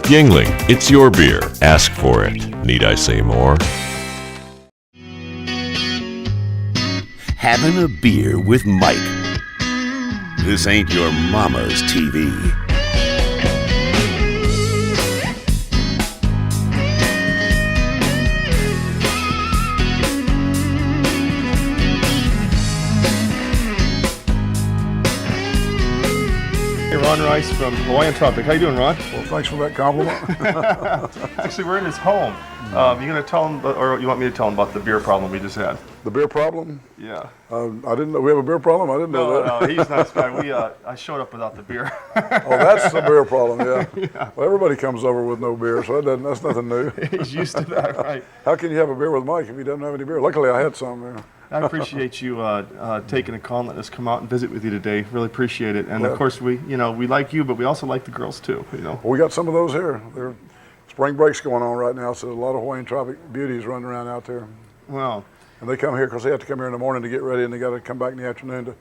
Yingling, it's your beer. Ask for it. Need I say more? Having a beer with Mike. This ain't your mama's TV. Hey, Ron Rice from Hawaiian Tropic. How you doing, Ron? Well, thanks for that compliment. Actually, we're in his home. You gonna tell him, or you want me to tell him about the beer problem we just had? The beer problem? Yeah. I didn't know we have a beer problem. I didn't know that. No, he's not. I showed up without the beer. Oh, that's the beer problem. Yeah. Well, everybody comes over with no beer, so that's nothing new. He's used to that, right? How can you have a beer with Mike if he doesn't have any beer? Luckily, I had some there. I appreciate you taking a call and letting us come out and visit with you today. Really appreciate it. And of course, we like you, but we also like the girls too. Well, we got some of those here. Spring break's going on right now, so a lot of Hawaiian Tropic beauties running around out there. Wow. And they come here because they have to come here in the morning to get ready, and they got to come back in the afternoon.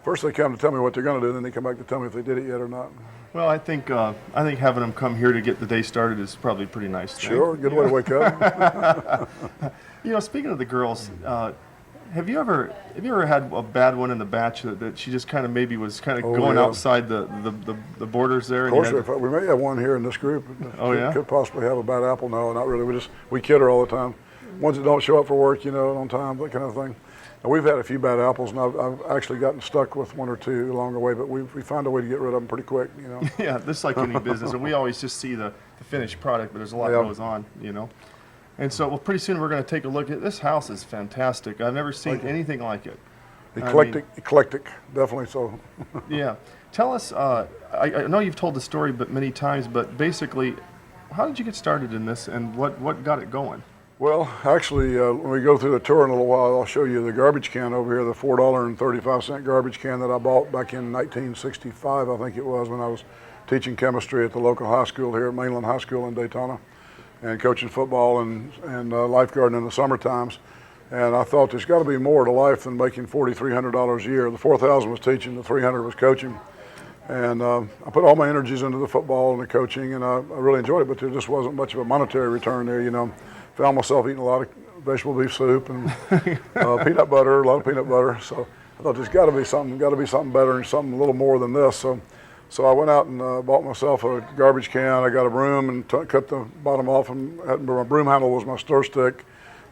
First they come to tell me what they're going to do, and then they come back to tell me if they did it yet or not. Well, I think having them come here to get the day started is probably a pretty nice thing. Sure, good way to wake up. Speaking of the girls, have you ever had a bad one in the batch that she just kind of maybe was kind of going outside the borders there? Of course, we may have one here in this group. Oh yeah, could possibly have a bad apple. No, not really. We kid her all the time. Ones that don't show up for work, on time, that kind of thing. And we've had a few bad apples, and I've actually gotten stuck with one or two along the way, but we find a way to get rid of them pretty quick. Yeah, this is like any business, and we always just see the finished product, but there's a lot that goes on, And so, pretty soon we're going to take a look at this house. Is fantastic. I've never seen anything like it. Eclectic, definitely so. Yeah. Tell us, I know you've told the story many times, but basically, how did you get started in this, and what got it going? Well, actually, when we go through the tour in a little while, I'll show you the garbage can over here, the $4.35 garbage can that I bought back in 1965, I think it was, when I was teaching chemistry at the local high school here at Mainland High School in Daytona, and coaching football and lifeguarding in the summer times. And I thought there's got to be more to life than making $4,300 a year. The $4,000 was teaching, the $300 was coaching. And I put all my energies into the football and the coaching, and I really enjoyed it, but there just wasn't much of a monetary return there, Found myself eating a lot of vegetable beef soup and peanut butter, a lot of peanut butter. So I thought there's got to be something better and something a little more than this. So I went out and bought myself a garbage can. I got a broom and cut the bottom off, and my broom handle was my stir stick.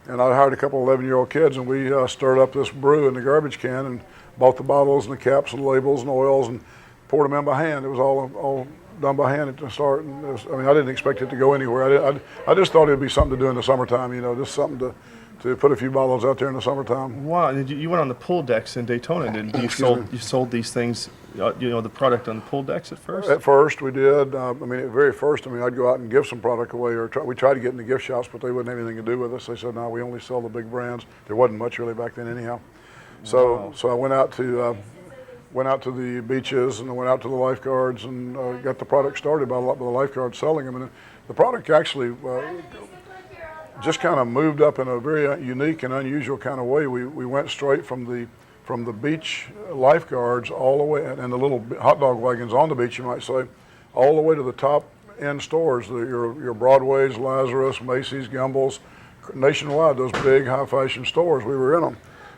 And I hired a couple of 11-year-old kids, and we stirred up this brew in the garbage can and bought the bottles and the caps and labels and oils and poured them in by hand. It was all done by hand at the start. And I didn't expect it to go anywhere. I just thought it would be something to do in the summertime, just something to put a few bottles out there in the summertime. Wow, you went on the pool decks in Daytona, didn't you? You sold these things, the product on the pool decks at first? At first we did. At very first, I'd go out and give some product away, we tried to get in the gift shops, but they wouldn't have anything to do with us. They said, no, we only sell the big brands. There wasn't much really back then anyhow. So I went out to the beaches and I went out to the lifeguards and got the product started by the lifeguards selling them. And the product actually just kind of moved up in a very unique and unusual kind of way. We went straight from the beach lifeguards all the way, and the little hot dog wagons on the beach, you might say, all the way to the top end stores, your Broadways, Lazarus, Macy's, Gimbel's, nationwide, those big high fashion stores. We were in them,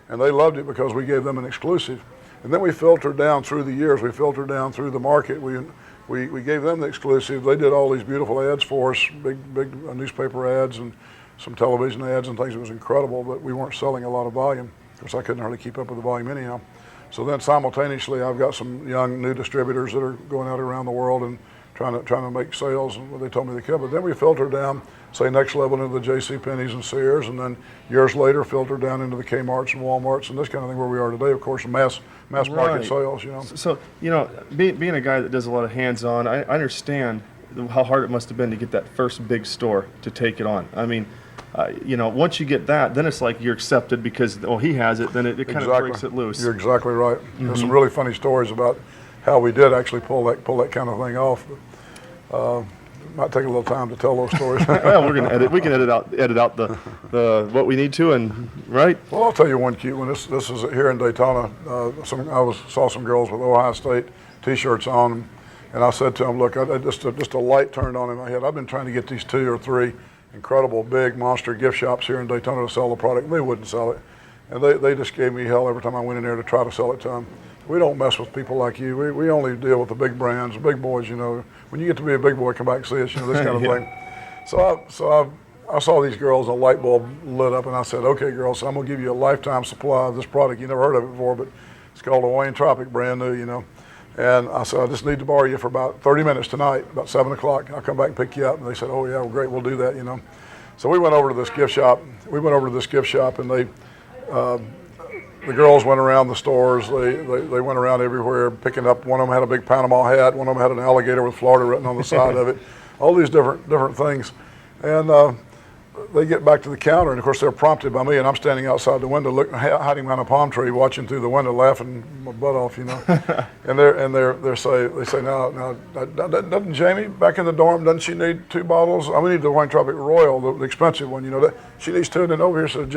and they loved it because we gave them an exclusive. And then we filtered down through the years. We filtered down through the market. We gave them the exclusive. They did all these beautiful ads for us, big newspaper ads and some television ads and things. It was incredible, but we weren't selling a lot of volume. Of course, I couldn't hardly keep up with the volume anyhow. So then simultaneously, I've got some young new distributors that are going out around the world and trying to make sales, and they told me they could. But then we filtered down, say, next level into the J.C. Penney's and Sears, and then years later filtered down into the Kmart's and Walmart's and this kind of thing where we are today. Of course, mass market sales. So being a guy that does a lot of hands-on, I understand how hard it must have been to get that first big store to take it on. Once you get that, then it's like you're accepted because he has it. Then it kind of breaks it loose. You're exactly right. Mm-hmm. There's some really funny stories about how we did actually pull that kind of thing off. Might take a little time to tell those stories. Well, we're gonna edit. We can edit out the what we need to, and right. Well, I'll tell you one cute one. This is here in Daytona. I saw some girls with Ohio State T-shirts on, And I said to him, look, just a light turned on in my head. I've been trying to get these 2 or 3 incredible big monster gift shops here in Daytona to sell the product. They wouldn't sell it. And they just gave me hell every time I went in there to try to sell it to them. We don't mess with people like you. We only deal with the big brands, the big boys, you know. When you get to be a big boy, come back and see us, you know, this kind of thing. So I saw these girls, a light bulb lit up, and I said, okay, girls, so I'm going to give you a lifetime supply of this product. You never heard of it before, but it's called the Hawaiian Tropic, brand new, you know. And I said, I just need to borrow you for about 30 minutes tonight, about 7 o'clock. I'll come back and pick you up. And they said, oh, yeah, well, great, we'll do that, you know. So we went over to this gift shop. And they, the girls went around the stores. They went around everywhere picking up. One of them had a big Panama hat. One of them had an alligator with Florida written on the side of it. All these different things. And they get back to the counter, and of course they're prompted by me, and I'm standing outside the window, hiding behind a palm tree, watching through the window, laughing my butt off, you know. and they say, now, doesn't Jamie back in the dorm? Doesn't she need 2 bottles? We need the Hawaiian Tropic Royal, the expensive one, you know. She needs 2. And then over here says,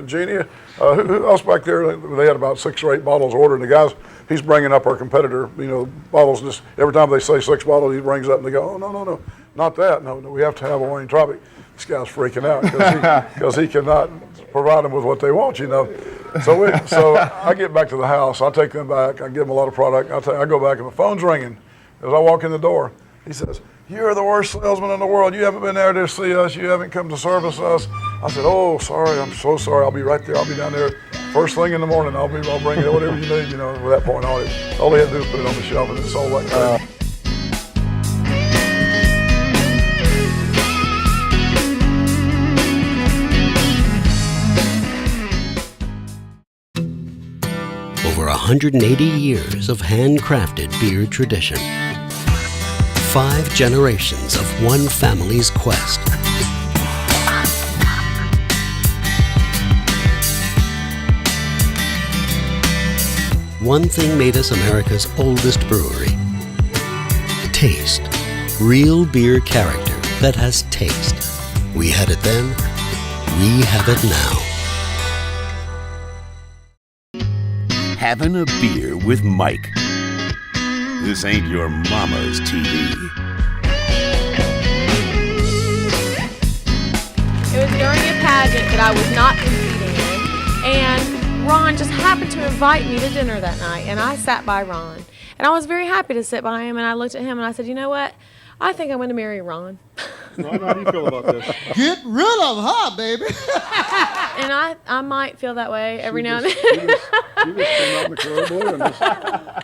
Jeannie, who else back there? They had about 6 or 8 bottles ordered. And the guys, he's bringing up our competitor, you know, bottles. Just every time they say 6 bottles, he brings up, and they go, oh no, not that. No, we have to have a Hawaiian Tropic. This guy's freaking out because he cannot provide them with what they want, you know. So I get back to the house. I take them back. I give them a lot of product. I go back, and the phone's ringing. As I walk in the door, he says, you're the worst salesman in the world. You haven't been there to see us. You haven't come to service us. I said, oh, sorry. I'm so sorry. I'll be right there. I'll be down there first thing in the morning. I'll bring you whatever you need, you know. From that point on, all they had to do was put it on the shelf, and it sold like that. Over 180 years of handcrafted beer tradition. 5 generations of one family's quest. One thing made us America's oldest brewery. Taste. Real beer character that has taste. We had it then, we have it now. Having a beer with Mike. This ain't your mama's TV. It was during a pageant that I was not competing in, and Ron just happened to invite me to dinner that night, and I sat by Ron. And I was very happy to sit by him, and I looked at him and I said, you know what? I think I'm going to marry Ron. Ron, how do you feel about this? Get rid of her, baby. And I might feel that way every now and then. You just came out in the corridor and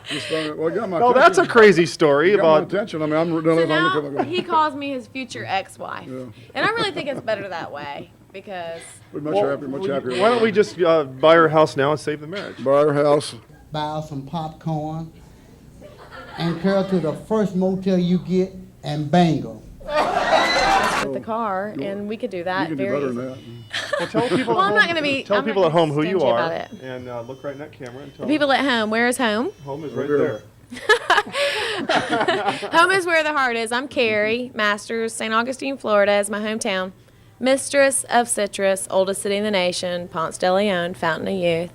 just well, got my Oh, attention. that's a crazy story Got my about. attention. I mean, I'm So doing now he calls me his future ex-wife. Yeah. And I really think it's better that way because We're much happier. Why don't we just buy her house now and save the marriage? buy our house? Buy some popcorn and curl to the first motel you get and bango. with the car, and we could do that You can do very better easily. than that. Well, tell people. Well, at I'm not home- gonna be- Tell I'm not people at gonna home who you stingy are, about it. and look right in that camera and tell The people at home, where is home? them. Home is right Over there. Home is where the heart is. I'm Carrie Masters, St. Augustine, Florida is my hometown. Mistress of Citrus, oldest city in the nation, Ponce de Leon, fountain of youth.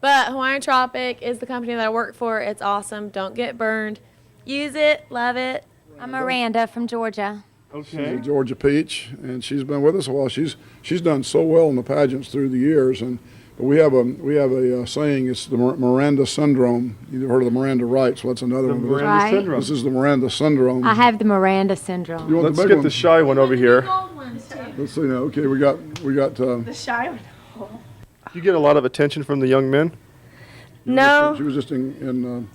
But Hawaiian Tropic is the company that I work for. It's awesome. Don't get burned. Use it. Love it. I'm Miranda from Georgia. She's a Georgia peach, and she's been with us a while. She's done so well in the pageants through the years, but we have a saying. It's the Miranda syndrome. You've heard of the Miranda rights. Well, that's another The one. Miranda Right. syndrome. This is the Miranda syndrome. I have the Miranda syndrome. You want Let's the big get one? the shy one over here. Let's see now. Okay, we got. You get a lot of attention from the young men. No. She was just in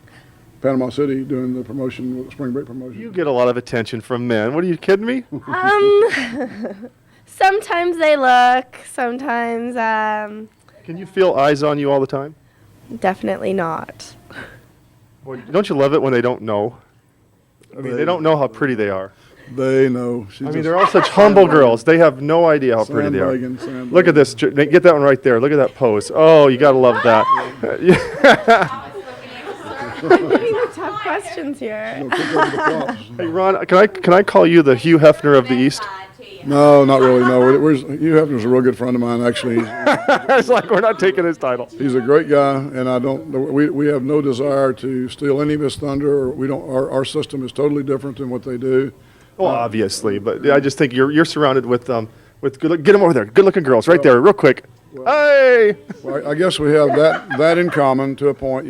Panama City doing the promotion, the spring break promotion. You get a lot of attention from men. What are you kidding me? Sometimes they look, sometimes Can you feel eyes on you all the time? definitely not. Boy, don't you love it when they don't know? I mean, they don't know how pretty they are. They know. She's I mean, they're all such humble girls. They have no idea how pretty they are. Sandbagging. Look at this. Get that one right there. Look at that pose. Oh, you got to love that. Tough questions here. Hey, Ron, can I call you the Hugh Hefner of the East? No, not really. No, Hugh Hefner's a real good friend of mine. Actually, It's like we're not taking his title. he's a great guy, and we have no desire to steal any of his thunder. Or we don't. Our system is totally different than what they do. Well, obviously, but I just think you're surrounded with good. Get them over there. Good-looking girls, right there, real quick. Hey! Well, I guess we have that in common to a point,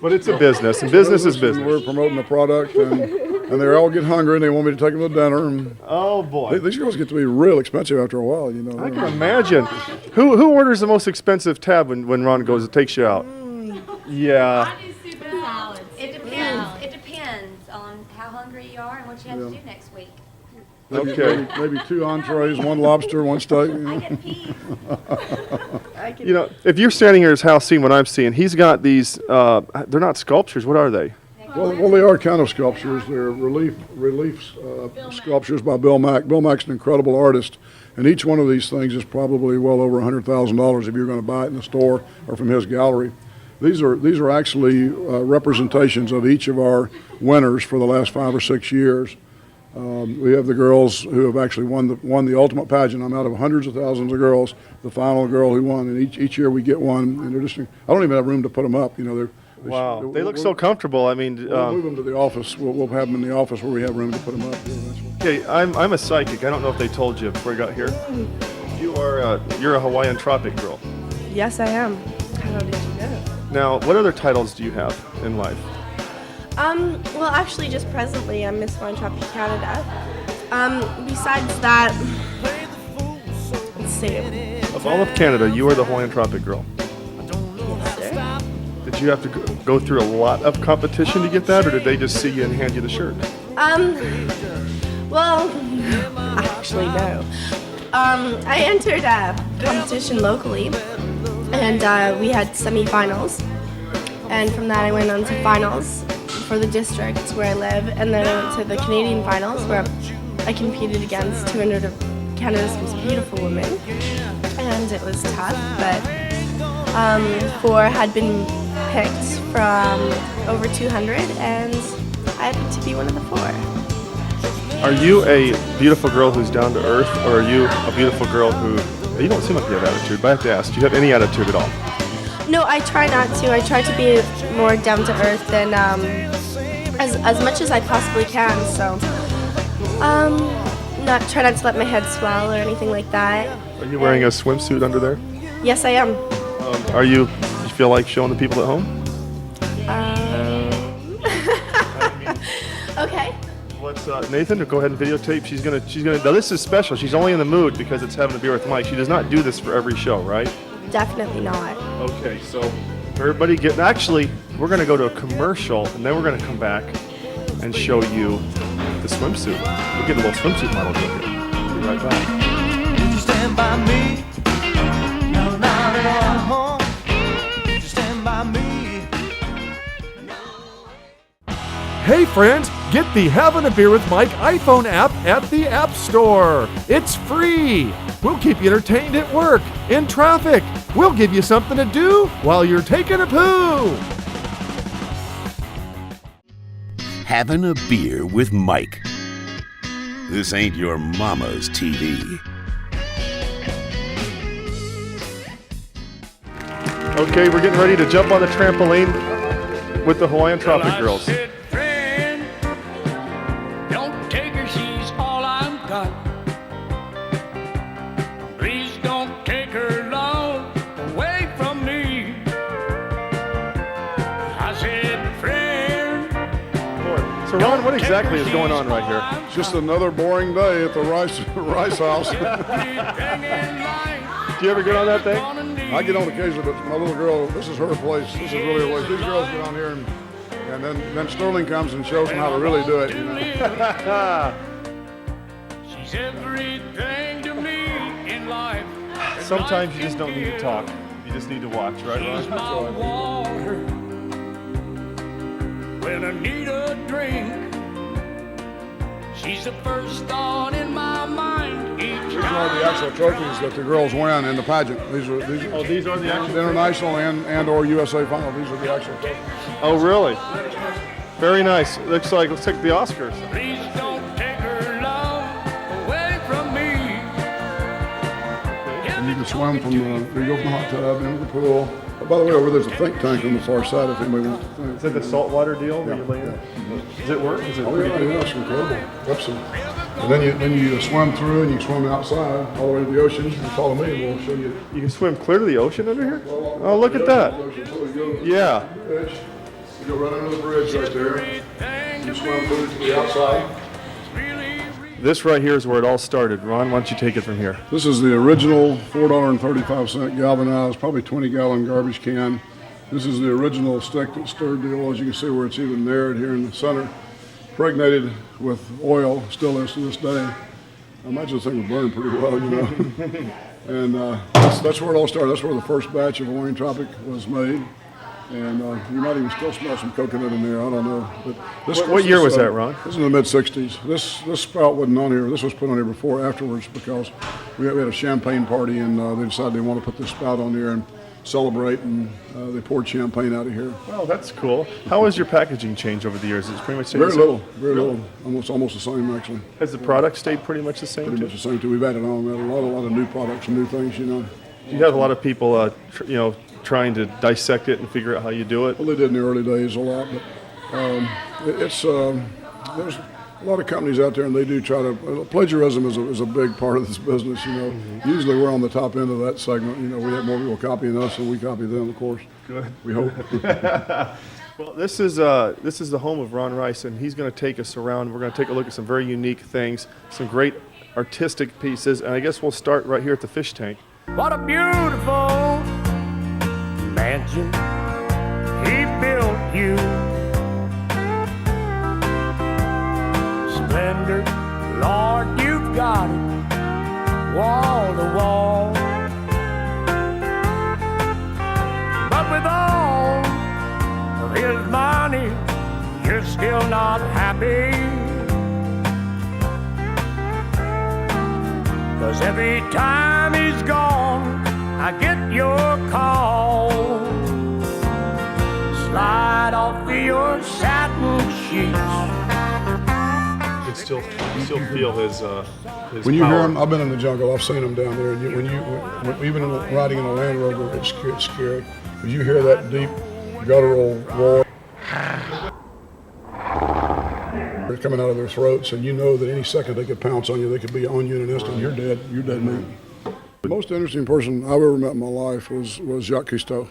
But it's a business, and business is and business. we're promoting the product, and they all get hungry, and they want me to take them to dinner. And Oh boy, these girls get to be real expensive after a while, I can imagine. Who orders the most expensive tab when Ron takes you out? Yeah. It depends. It depends on how hungry you are and what you have to do next week. Okay. Maybe 2 entrees, 1 lobster, 1 steak. I get peas. If you're standing here at his house seeing what I'm seeing, he's got these. They're not sculptures. What are they? Well, they are kind of sculptures. They're relief sculptures by Bill Mack. Bill Mack's an incredible artist, and each one of these things is probably well over $100,000 if you're going to buy it in the store or from his gallery. These are actually representations of each of our winners for the last 5 or 6 years. We have the girls who have actually won the ultimate pageant. I'm out of hundreds of thousands of girls, the final girl who won, and each year we get one. And they're just, I don't even have room to put them up. Wow, they look so comfortable. I mean, we'll move them to the office. We'll have them in the office where we have room to put them up eventually. okay, I'm a psychic. I don't know if they told you before I got here. You're a Hawaiian Tropic girl. Yes, I am. How did you know? Now, what other titles do you have in life? Well, actually, just presently, I'm Miss Hawaiian Tropic Canada. Besides that, let's see. Of all of Canada, you are the Hawaiian Tropic girl. Yes, sir. Did you have to go through a lot of competition to get that, or did they just see you and hand you the shirt? Well, actually, no. I entered a competition locally, and we had semifinals. And from that, I went on to finals for the district where I live, and then I went to the Canadian finals where I competed against 200 of Canada's most beautiful women, and it was tough, but 4 had been picked from over 200, and I happened to be one of the 4. Are you a beautiful girl who's down to earth, or are you a beautiful girl who... You don't seem like you have attitude, but I have to ask, do you have any attitude at all? No, I try not to. I try to be more down to earth than as much as I possibly can. So, try not to let my head swell or anything like that. Are you wearing a swimsuit under there? Yes, I am. Do you feel like showing the people at home? Okay. Let's Nathan, go ahead and videotape. She's gonna. Now this is special. She's only in the mood because it's having a beer with Mike. She does not do this for every show, right? Definitely not. Okay, so everybody actually, we're going to go to a commercial, and then we're going to come back and show you the swimsuit. We'll get a little swimsuit model here. Be right back. Would you stand by me? No, not at all. Would you stand by me? Hey friends, get the Having a Beer with Mike iPhone app at the App Store. It's free. We'll keep you entertained at work, in traffic. We'll give you something to do while you're taking a poo. Having a beer with Mike. This ain't your mama's TV. Okay, we're getting ready to jump on the trampoline with the Hawaiian Tropic girls. Don't take her, she's all I've got. Please don't take her love away from me. I said, friend. So Ron, what exactly is going on right here? It's just another boring day at the Rice House. Do you ever get on that thing? I get on occasionally, but my little girl, this is her place. This is really her place. These girls get on here, and then Sterling comes and shows them how to really do it. She's everything to me in life. Sometimes you just don't need to talk. You just need to watch, right, She's my Ron? water when I need a drink. She's the first thought in my mind each These are the actual trophies that the girls win in the pageant. These are the actual international and or USA final. These are the actual trophies. Oh, really? Very nice. Looks like, let's take the Oscars. Please don't take her love away you can swim from you go from the hot tub into the pool. Oh, by the way, over there's a think tank on the far side if anybody wants to think. Is that the saltwater deal where Yeah, you lay in? yeah. Does it work? Is it Oh pretty yeah, good? yeah, it's incredible. Absolutely. And then you swim through and you swim outside all the way to the ocean. You follow me and we'll show you. You can swim clear to the ocean under here? Oh, look at that. Yeah. You go right under the bridge right there. You swim through to the outside. This right here is where it all started. Ron, why don't you take it from here? This is the original $4.35 galvanized, probably 20-gallon garbage can. This is the original stick that stirred deal, as you can see where it's even narrowed here in the center. Impregnated with oil, still is to this day. I imagine this thing would burn pretty well, you know. And that's where it all started. That's where the first batch of Hawaiian Tropic was made. And you might even still smell some coconut in there. I don't know. But What year was that, Ron? This is in the mid-'60s. This spout wasn't on here. This was put on here before, afterwards, because we had a champagne party, and they decided they want to put this spout on here and celebrate, and they poured champagne out of here. Well, that's cool. How has your packaging changed over the years? It's pretty much stayed Very the same? very little. Almost the same, actually. Has the product stayed pretty much the same? Pretty too? much the same, too. We've added on. We had a lot of new products and new things, you know. Do you have a lot of people, trying to dissect it and figure out how you do it? Well, they did in the early days a lot, but there's a lot of companies out there, and they do try to. Plagiarism is a big part of this business, you know. Mm-hmm. Usually we're on the top end of that segment. You know, we have more people copying us than we copy them, of course. Good. We hope. Well, this is the home of Ron Rice, and he's going to take us around. We're going to take a look at some very unique things, some great artistic pieces, and I guess we'll start right here at the fish tank. What a beautiful mansion he built you. Splendor, Lord, you've got it, wall to wall. But with all of his money, you're still not happy. 'Cause every time he's gone, I get your call. Slide off your satin sheets. You can still feel his When you power. hear them, I've been in the jungle. I've seen them down there. And when even riding in a Land Rover, it's scary. When you hear that deep guttural roar coming out of their throats, and you know that any second they could pounce on you, they could be on you in an instant. You're dead. You're dead meat. The most interesting person I've ever met in my life was Jacques Cousteau.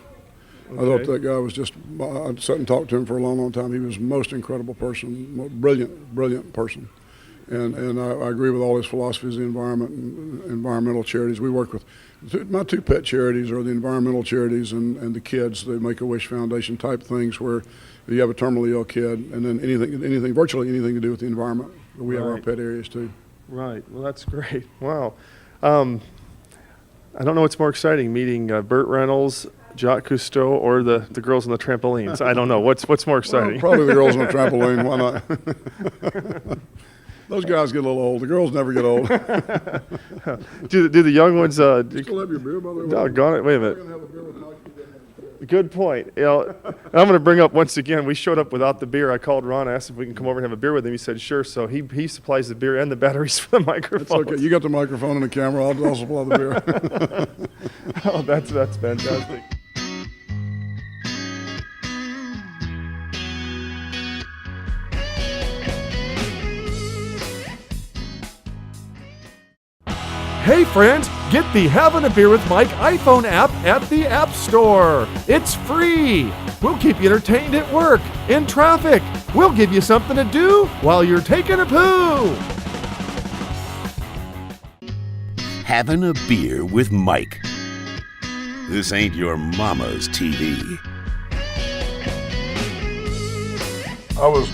I thought that guy was just. I sat and talked to him for a long time. He was the most incredible person, brilliant person. And I agree with all his philosophies of the environment and environmental charities. We work with, my two pet charities are the environmental charities and the kids, the Make-A-Wish Foundation type things where you have a terminally ill kid, and then virtually anything to do with the environment. We have our pet areas too. Right. Well, that's great. Wow. I don't know what's more exciting, meeting Burt Reynolds, Jacques Cousteau, or the girls on the trampolines. I don't know. What's more exciting? Well, probably the girls on the trampoline. Why not? Those guys get a little old. The girls never get old. do the young ones? You still have your beer, by the way? Doggone it! Wait a minute. Good point. I'm going to bring up once again. We showed up without the beer. I called Ron. I asked if we can come over and have a beer with him. He said sure. So he supplies the beer and the batteries for the microphone. That's okay. You got the microphone and the camera. I'll supply the beer. Oh, that's fantastic. Hey friends, get the Having a Beer with Mike iPhone app at the App Store. It's free. We'll keep you entertained at work, in traffic. We'll give you something to do while you're taking a poo. Having a beer with Mike. This ain't your mama's TV. I was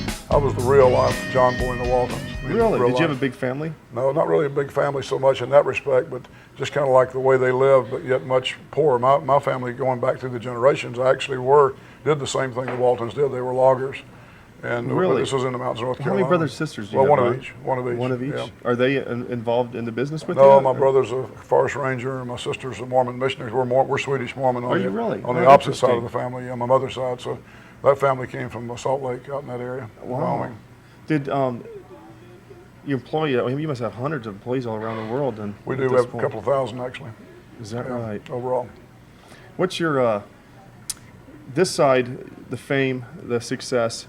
the real life John Boy and the Waltons. Really? Did you have a big family? No, not really a big family so much in that respect, but just kind of like the way they lived, but yet much poorer. My family, going back through the generations, actually did the same thing the Waltons did. They were loggers. And really? This was in the mountains of North How Carolina. many brothers and sisters do you Well, have? one of each. One of each? Yeah. Are they involved in the business with you? No, my brother's a forest ranger, and my sister's a Mormon missionary. We're Swedish Mormon on, Are you really? on the opposite side of the family, yeah, my mother's side. So that family came from Salt Lake out in that area. Wow. Wyoming. Did you employ? You must have hundreds of employees all around the world. And We do have a couple of thousand actually. Is that right? Overall. What's your this side, the fame, the success,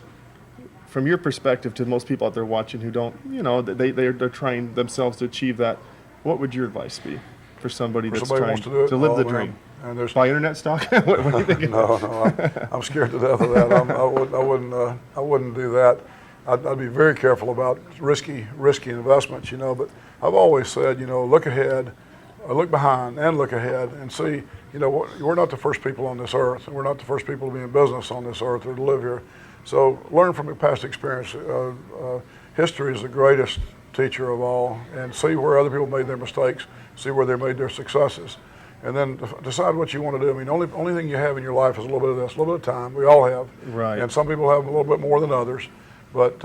from your perspective to most people out there watching who don't, you know, they're trying themselves to achieve that? What would your advice be for somebody that's trying wants to do it? live the Oh, dream? And there's Buy internet stock? What are you thinking? No, I'm scared to death of that. I wouldn't do that. I'd be very careful about risky investments, you know. But I've always said, you know, look ahead, look behind, and look ahead, and see. You know, we're not the first people on this earth, and we're not the first people to be in business on this earth or to live here. So learn from your past experience. History is the greatest teacher of all, and see where other people made their mistakes, see where they made their successes. And then decide what you want to do. I mean, only thing you have in your life is a little bit of this, a little bit of time. We all have. Right. And some people have a little bit more than others. But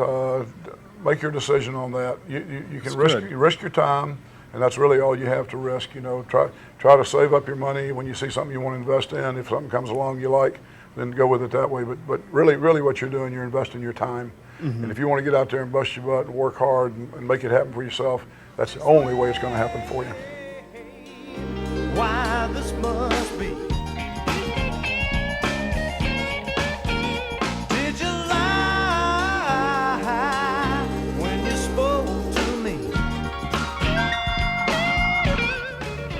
make your decision on that. You can risk your time, and that's really all you have to risk. You know, try to save up your money when you see something you want to invest in. If something comes along you like, then go with it that way. But really what you're doing, you're investing your time. Mm-hmm. And if you want to get out there and bust your butt and work hard and make it happen for yourself, that's the only way it's going to happen for you. Why this must be. Did you lie when you spoke to me?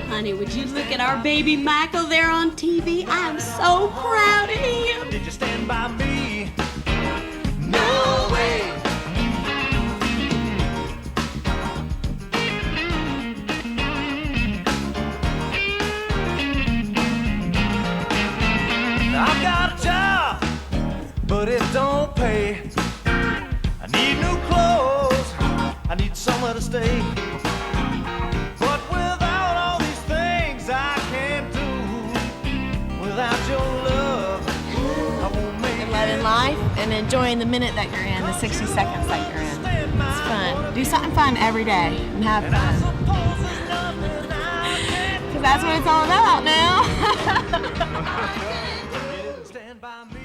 Honey, would you look at our baby Michael there on TV? I'm so proud of him. Did you stand by me? No way. I've got a job, but it don't pay. I need new clothes, I need somewhere to stay. But without all these things I can't do, without your love, I won't make And loving life and enjoying the minute that you're in, the 60 seconds that you're in. It's fun. Do something fun every day and have fun. Because that's what it's all about now. stand by me.